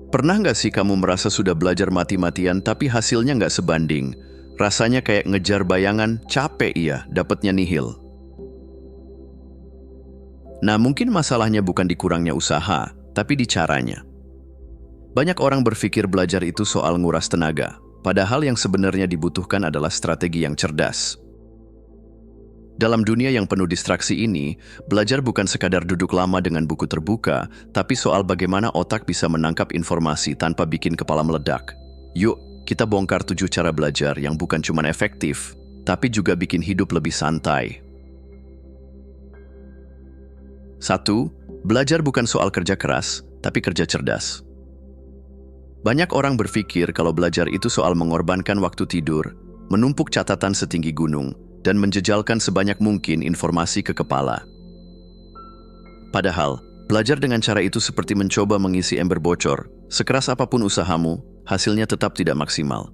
Pernah nggak sih kamu merasa sudah belajar mati-matian tapi hasilnya nggak sebanding? Rasanya kayak ngejar bayangan, capek iya, dapatnya nihil. Nah, mungkin masalahnya bukan di kurangnya usaha, tapi di caranya. Banyak orang berpikir belajar itu soal nguras tenaga, padahal yang sebenarnya dibutuhkan adalah strategi yang cerdas. Dalam dunia yang penuh distraksi ini, belajar bukan sekadar duduk lama dengan buku terbuka, tapi soal bagaimana otak bisa menangkap informasi tanpa bikin kepala meledak. Yuk, kita bongkar 7 cara belajar yang bukan cuma efektif, tapi juga bikin hidup lebih santai. 1. Belajar bukan soal kerja keras, tapi kerja cerdas. Banyak orang berpikir kalau belajar itu soal mengorbankan waktu tidur, menumpuk catatan setinggi gunung, dan menjejalkan sebanyak mungkin informasi ke kepala. Padahal, belajar dengan cara itu seperti mencoba mengisi ember bocor. Sekeras apapun usahamu, hasilnya tetap tidak maksimal.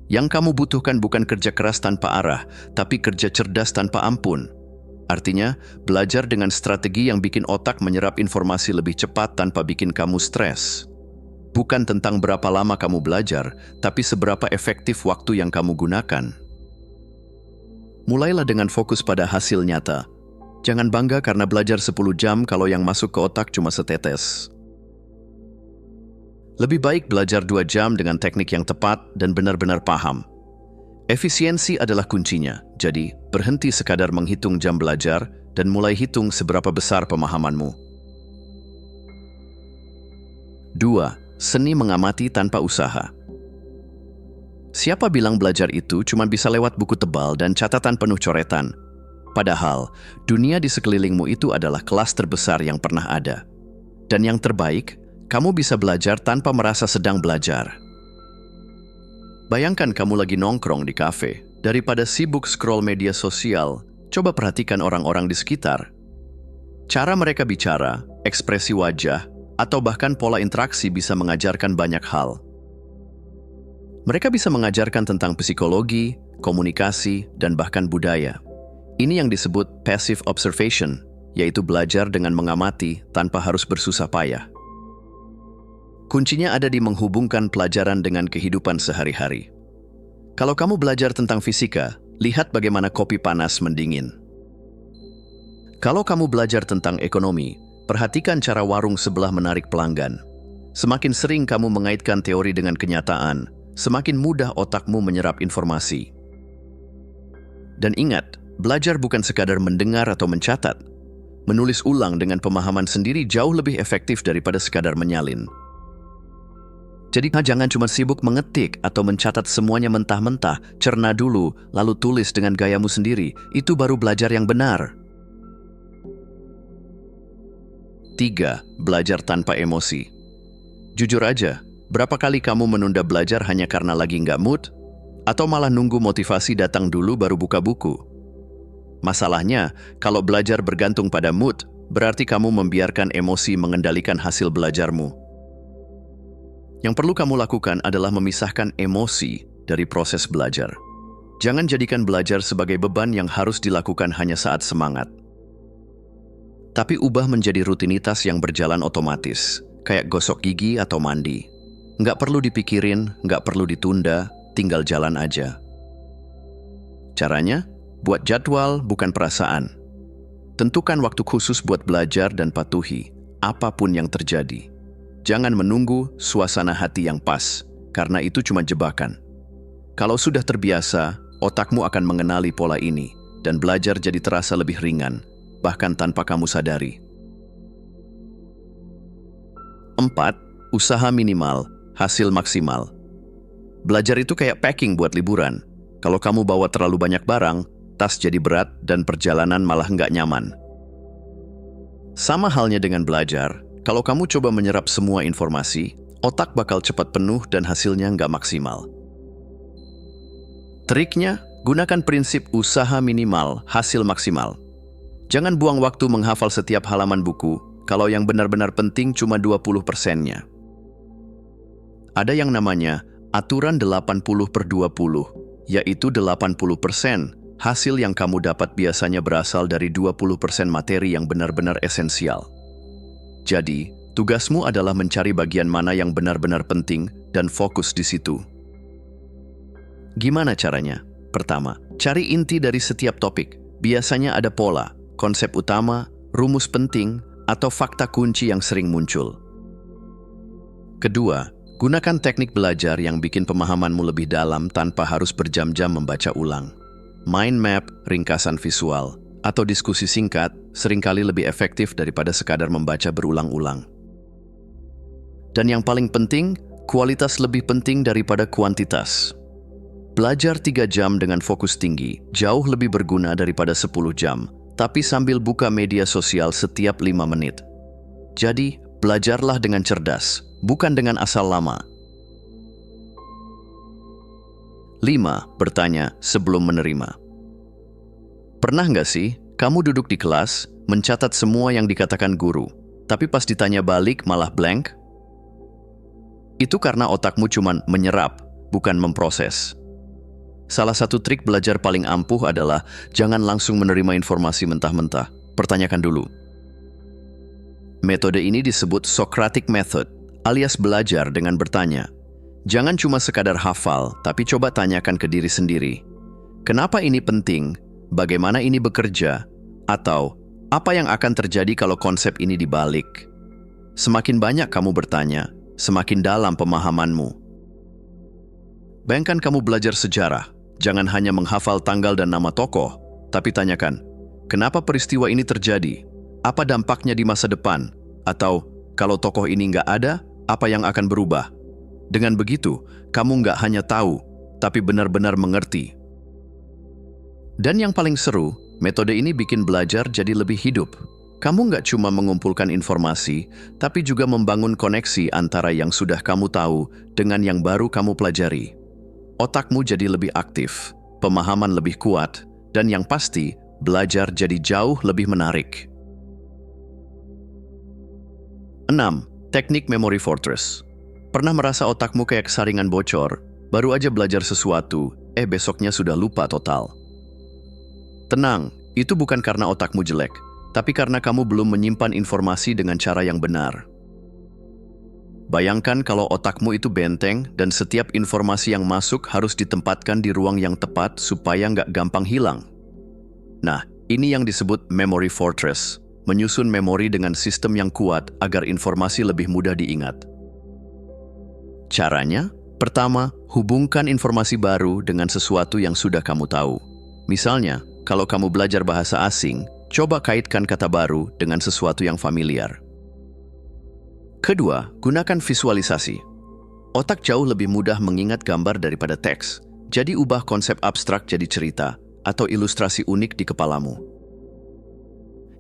Yang kamu butuhkan bukan kerja keras tanpa arah, tapi kerja cerdas tanpa ampun. Artinya, belajar dengan strategi yang bikin otak menyerap informasi lebih cepat tanpa bikin kamu stres. Bukan tentang berapa lama kamu belajar, tapi seberapa efektif waktu yang kamu gunakan. Mulailah dengan fokus pada hasil nyata. Jangan bangga karena belajar 10 jam kalau yang masuk ke otak cuma setetes. Lebih baik belajar 2 jam dengan teknik yang tepat dan benar-benar paham. Efisiensi adalah kuncinya, jadi berhenti sekadar menghitung jam belajar dan mulai hitung seberapa besar pemahamanmu. 2. Seni mengamati tanpa usaha. Siapa bilang belajar itu cuma bisa lewat buku tebal dan catatan penuh coretan? Padahal, dunia di sekelilingmu itu adalah kelas terbesar yang pernah ada. Dan yang terbaik, kamu bisa belajar tanpa merasa sedang belajar. Bayangkan kamu lagi nongkrong di kafe. Daripada sibuk scroll media sosial, coba perhatikan orang-orang di sekitar. Cara mereka bicara, ekspresi wajah, atau bahkan pola interaksi bisa mengajarkan banyak hal. Mereka bisa mengajarkan tentang psikologi, komunikasi, dan bahkan budaya. Ini yang disebut passive observation, yaitu belajar dengan mengamati tanpa harus bersusah payah. Kuncinya ada di menghubungkan pelajaran dengan kehidupan sehari-hari. Kalau kamu belajar tentang fisika, lihat bagaimana kopi panas mendingin. Kalau kamu belajar tentang ekonomi, perhatikan cara warung sebelah menarik pelanggan. Semakin sering kamu mengaitkan teori dengan kenyataan, semakin mudah otakmu menyerap informasi. Dan ingat, belajar bukan sekadar mendengar atau mencatat. Menulis ulang dengan pemahaman sendiri jauh lebih efektif daripada sekadar menyalin. Jadi jangan cuma sibuk mengetik atau mencatat semuanya mentah-mentah, cerna dulu, lalu tulis dengan gayamu sendiri. Itu baru belajar yang benar. 3. Belajar tanpa emosi. Jujur aja, berapa kali kamu menunda belajar hanya karena lagi nggak mood? Atau malah nunggu motivasi datang dulu baru buka buku? Masalahnya, kalau belajar bergantung pada mood, berarti kamu membiarkan emosi mengendalikan hasil belajarmu. Yang perlu kamu lakukan adalah memisahkan emosi dari proses belajar. Jangan jadikan belajar sebagai beban yang harus dilakukan hanya saat semangat. Tapi ubah menjadi rutinitas yang berjalan otomatis, kayak gosok gigi atau mandi. Nggak perlu dipikirin, nggak perlu ditunda, tinggal jalan aja. Caranya, buat jadwal bukan perasaan. Tentukan waktu khusus buat belajar dan patuhi, apapun yang terjadi. Jangan menunggu suasana hati yang pas, karena itu cuma jebakan. Kalau sudah terbiasa, otakmu akan mengenali pola ini, dan belajar jadi terasa lebih ringan, bahkan tanpa kamu sadari. 4. Usaha minimal, hasil maksimal. Belajar itu kayak packing buat liburan. Kalau kamu bawa terlalu banyak barang, tas jadi berat dan perjalanan malah nggak nyaman. Sama halnya dengan belajar, kalau kamu coba menyerap semua informasi, otak bakal cepat penuh dan hasilnya nggak maksimal. Triknya, gunakan prinsip usaha minimal, hasil maksimal. Jangan buang waktu menghafal setiap halaman buku, kalau yang benar-benar penting cuma 20%-nya. Ada yang namanya aturan 80/20, yaitu 80% hasil yang kamu dapat biasanya berasal dari 20% materi yang benar-benar esensial. Jadi, Tugasmu adalah mencari bagian mana yang benar-benar penting dan fokus di situ. Gimana caranya? Pertama, cari inti dari setiap topik. Biasanya ada pola, konsep utama, rumus penting, atau fakta kunci yang sering muncul. Kedua, gunakan teknik belajar yang bikin pemahamanmu lebih dalam tanpa harus berjam-jam membaca ulang. Mind map, ringkasan visual, atau diskusi singkat seringkali lebih efektif daripada sekadar membaca berulang-ulang. Dan yang paling penting, kualitas lebih penting daripada kuantitas. Belajar 3 jam dengan fokus tinggi jauh lebih berguna daripada 10 jam, tapi sambil buka media sosial setiap 5 menit. Jadi, belajarlah dengan cerdas, bukan dengan asal lama. 5. Bertanya sebelum menerima. Pernah nggak sih, kamu duduk di kelas, mencatat semua yang dikatakan guru, tapi pas ditanya balik malah blank? Itu karena otakmu cuman menyerap, bukan memproses. Salah satu trik belajar paling ampuh adalah jangan langsung menerima informasi mentah-mentah. Pertanyakan dulu. Metode ini disebut Socratic Method, alias belajar dengan bertanya. Jangan cuma sekadar hafal, tapi coba tanyakan ke diri sendiri. Kenapa ini penting? Bagaimana ini bekerja? Atau, apa yang akan terjadi kalau konsep ini dibalik? Semakin banyak kamu bertanya, semakin dalam pemahamanmu. Bayangkan kamu belajar sejarah. Jangan hanya menghafal tanggal dan nama tokoh, tapi tanyakan, kenapa peristiwa ini terjadi? Apa dampaknya di masa depan? Atau, kalau tokoh ini nggak ada, apa yang akan berubah? Dengan begitu, kamu nggak hanya tahu, tapi benar-benar mengerti. Dan yang paling seru, metode ini bikin belajar jadi lebih hidup. Kamu nggak cuma mengumpulkan informasi, tapi juga membangun koneksi antara yang sudah kamu tahu dengan yang baru kamu pelajari. Otakmu jadi lebih aktif, pemahaman lebih kuat, dan yang pasti, belajar jadi jauh lebih menarik. 6. Teknik Memory Fortress. Pernah merasa otakmu kayak saringan bocor, baru aja belajar sesuatu, besoknya sudah lupa total? Tenang, itu bukan karena otakmu jelek, tapi karena kamu belum menyimpan informasi dengan cara yang benar. Bayangkan kalau otakmu itu benteng dan setiap informasi yang masuk harus ditempatkan di ruang yang tepat supaya nggak gampang hilang. Nah, ini yang disebut memory fortress, menyusun memori dengan sistem yang kuat agar informasi lebih mudah diingat. Caranya, pertama, hubungkan informasi baru dengan sesuatu yang sudah kamu tahu. Misalnya, kalau kamu belajar bahasa asing, coba kaitkan kata baru dengan sesuatu yang familiar. Kedua, gunakan visualisasi. Otak jauh lebih mudah mengingat gambar daripada teks, jadi ubah konsep abstrak jadi cerita atau ilustrasi unik di kepalamu.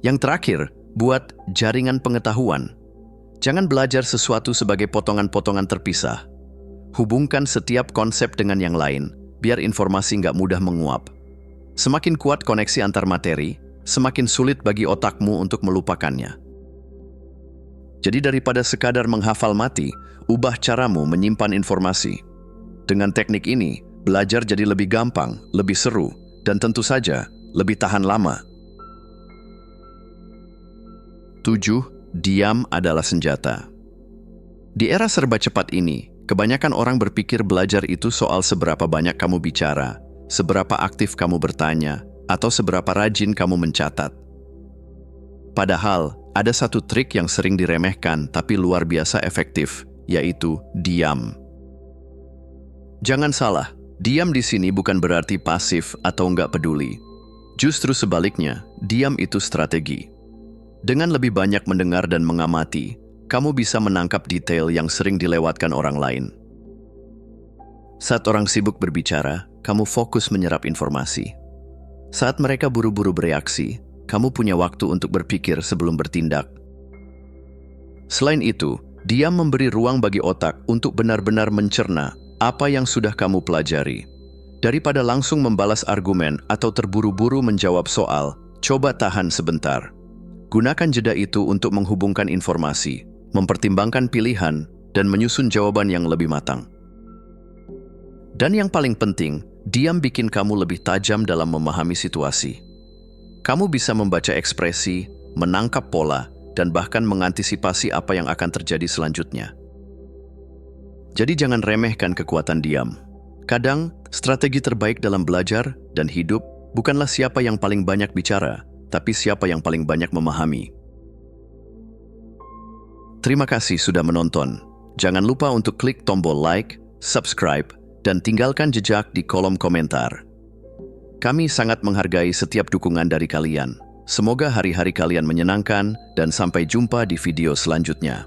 Yang terakhir, buat jaringan pengetahuan. Jangan belajar sesuatu sebagai potongan-potongan terpisah. Hubungkan setiap konsep dengan yang lain, biar informasi nggak mudah menguap. Semakin kuat koneksi antar materi, semakin sulit bagi otakmu untuk melupakannya. Jadi daripada sekadar menghafal mati, ubah caramu menyimpan informasi. Dengan teknik ini, belajar jadi lebih gampang, lebih seru, dan tentu saja lebih tahan lama. 7. Diam adalah senjata. Di era serba cepat ini, kebanyakan orang berpikir belajar itu soal seberapa banyak kamu bicara, seberapa aktif kamu bertanya, atau seberapa rajin kamu mencatat. Padahal, ada satu trik yang sering diremehkan tapi luar biasa efektif, yaitu diam. Jangan salah, diam di sini bukan berarti pasif atau nggak peduli. Justru sebaliknya, diam itu strategi. Dengan lebih banyak mendengar dan mengamati, kamu bisa menangkap detail yang sering dilewatkan orang lain. Saat orang sibuk berbicara, kamu fokus menyerap informasi. Saat mereka buru-buru bereaksi, kamu punya waktu untuk berpikir sebelum bertindak. Selain itu, diam memberi ruang bagi otak untuk benar-benar mencerna apa yang sudah kamu pelajari. Daripada langsung membalas argumen atau terburu-buru menjawab soal, coba tahan sebentar. Gunakan jeda itu untuk menghubungkan informasi, mempertimbangkan pilihan, dan menyusun jawaban yang lebih matang. Dan yang paling penting, diam bikin kamu lebih tajam dalam memahami situasi. Kamu bisa membaca ekspresi, menangkap pola, dan bahkan mengantisipasi apa yang akan terjadi selanjutnya. Jadi jangan remehkan kekuatan diam. Kadang, strategi terbaik dalam belajar dan hidup bukanlah siapa yang paling banyak bicara, tapi siapa yang paling banyak memahami. Terima kasih sudah menonton. Jangan lupa untuk klik tombol like, subscribe, dan tinggalkan jejak di kolom komentar. Kami sangat menghargai setiap dukungan dari kalian. Semoga hari-hari kalian menyenangkan dan sampai jumpa di video selanjutnya.